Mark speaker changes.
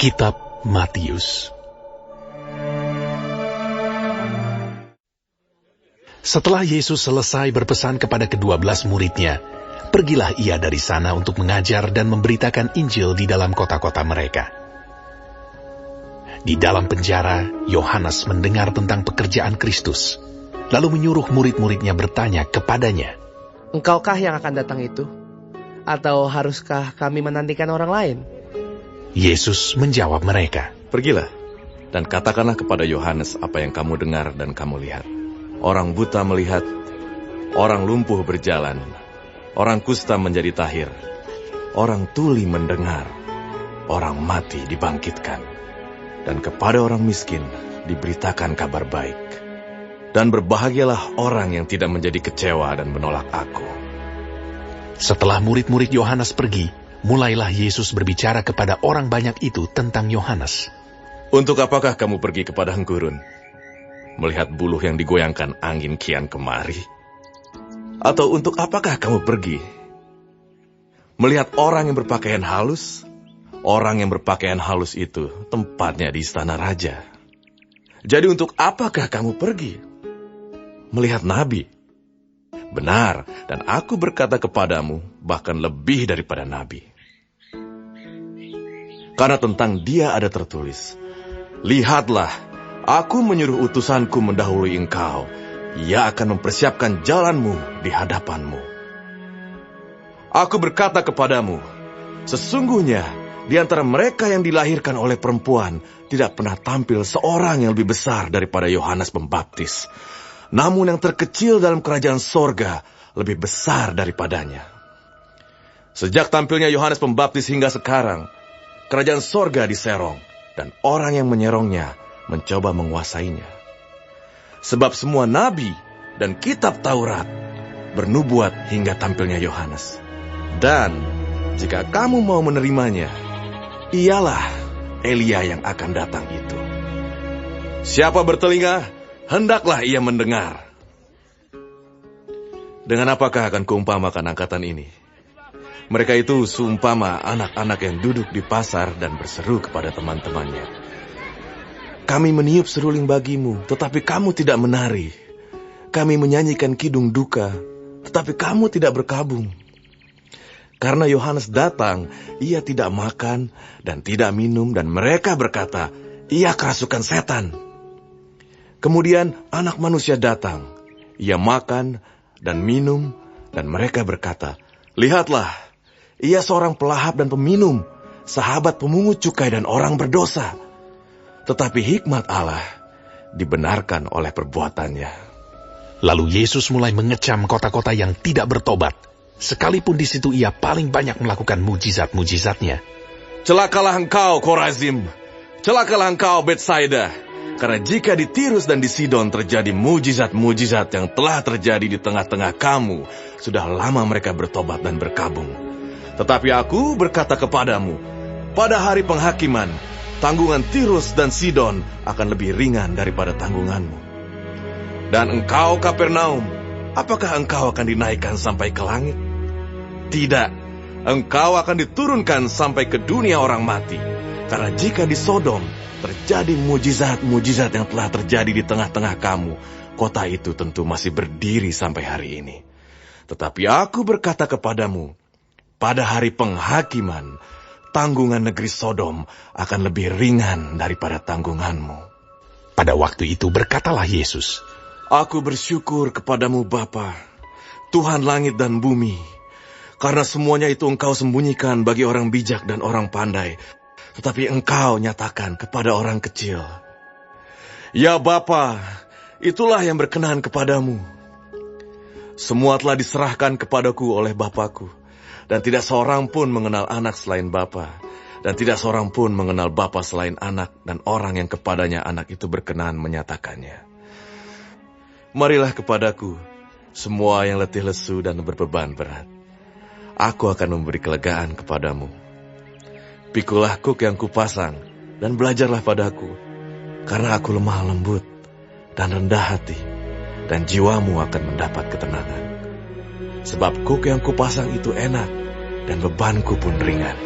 Speaker 1: Kitab Matius. Setelah Yesus selesai berpesan kepada ke-12 muridnya, pergilah ia dari sana untuk mengajar dan memberitakan Injil di dalam kota-kota mereka. Di dalam penjara, Yohanes mendengar tentang pekerjaan Kristus, lalu menyuruh murid-muridnya bertanya kepadanya,
Speaker 2: "Engkaukah yang akan datang itu? Atau haruskah kami menantikan orang lain?"
Speaker 1: Yesus menjawab mereka,
Speaker 3: "Pergilah dan katakanlah kepada Yohanes apa yang kamu dengar dan kamu lihat. Orang buta melihat, orang lumpuh berjalan, orang kusta menjadi tahir, orang tuli mendengar, orang mati dibangkitkan, dan kepada orang miskin diberitakan kabar baik. Dan berbahagialah orang yang tidak menjadi kecewa dan menolak aku."
Speaker 1: Setelah murid-murid Yohanes pergi, mulailah Yesus berbicara kepada orang banyak itu tentang Yohanes.
Speaker 3: "Untuk apakah kamu pergi kepada hengkurun? Melihat buluh yang digoyangkan angin kian kemari? Atau untuk apakah kamu pergi? Melihat orang yang berpakaian halus? Orang yang berpakaian halus itu tempatnya di istana raja. Jadi untuk apakah kamu pergi? Melihat nabi? Benar, dan aku berkata kepadamu, bahkan lebih daripada nabi. Karena tentang dia ada tertulis, 'Lihatlah, aku menyuruh utusanku mendahului engkau. Ia akan mempersiapkan jalanmu di hadapanmu.' Aku berkata kepadamu, sesungguhnya di antara mereka yang dilahirkan oleh perempuan tidak pernah tampil seorang yang lebih besar daripada Yohanes Pembaptis. Namun yang terkecil dalam kerajaan sorga lebih besar daripadanya. Sejak tampilnya Yohanes Pembaptis hingga sekarang, kerajaan sorga diserong, dan orang yang menyerongnya mencoba menguasainya. Sebab semua nabi dan kitab Taurat bernubuat hingga tampilnya Yohanes. Dan jika kamu mau menerimanya, ialah Elia yang akan datang itu. Siapa bertelinga, hendaklah ia mendengar." Dengan apakah akan kuumpamakan angkatan ini? Mereka itu seumpama anak-anak yang duduk di pasar dan berseru kepada teman-temannya, "Kami meniup seruling bagimu, tetapi kamu tidak menari. Kami menyanyikan kidung duka, tetapi kamu tidak berkabung. Karena Yohanes datang, ia tidak makan dan tidak minum, dan mereka berkata, ia kerasukan setan. Kemudian anak manusia datang, ia makan dan minum, dan mereka berkata, lihatlah, ia seorang pelahap dan peminum, sahabat pemungut cukai dan orang berdosa. Tetapi hikmat Allah dibenarkan oleh perbuatannya."
Speaker 1: Lalu Yesus mulai mengecam kota-kota yang tidak bertobat, sekalipun di situ ia paling banyak melakukan mujizat-mujizatnya.
Speaker 3: "Celakalah engkau, Korazim! Celakalah engkau, Betsaida! Karena jika di Tirus dan di Sidon terjadi mujizat-mujizat yang telah terjadi di tengah-tengah kamu, sudah lama mereka bertobat dan berkabung. Tetapi aku berkata kepadamu, pada hari penghakiman, tanggungan Tirus dan Sidon akan lebih ringan daripada tanggunganmu. Dan engkau, Kapernaum, apakah engkau akan dinaikkan sampai ke langit? Tidak, engkau akan diturunkan sampai ke dunia orang mati. Karena jika di Sodom terjadi mujizat-mujizat yang telah terjadi di tengah-tengah kamu, kota itu tentu masih berdiri sampai hari ini. Tetapi aku berkata kepadamu, pada hari penghakiman, tanggungan negeri Sodom akan lebih ringan daripada tanggunganmu."
Speaker 1: Pada waktu itu berkatalah Yesus,
Speaker 3: "Aku bersyukur kepadamu Bapa, Tuhan langit dan bumi, karena semuanya itu engkau sembunyikan bagi orang bijak dan orang pandai, tetapi engkau nyatakan kepada orang kecil. Ya Bapa, itulah yang berkenan kepadamu. Semua telah diserahkan kepadaku oleh Bapakku, dan tidak seorang pun mengenal anak selain Bapa, dan tidak seorang pun mengenal Bapa selain anak, dan orang yang kepadanya anak itu berkenan menyatakannya. Marilah kepadaku, semua yang letih lesu dan berbeban berat. Aku akan memberi kelegaan kepadamu. Pikulah kuk yang kupasang, dan belajarlah padaku, karena aku lemah lembut dan rendah hati, dan jiwamu akan mendapat ketenangan. Sebab kuk yang kupasang itu enak, dan bebanku pun ringan."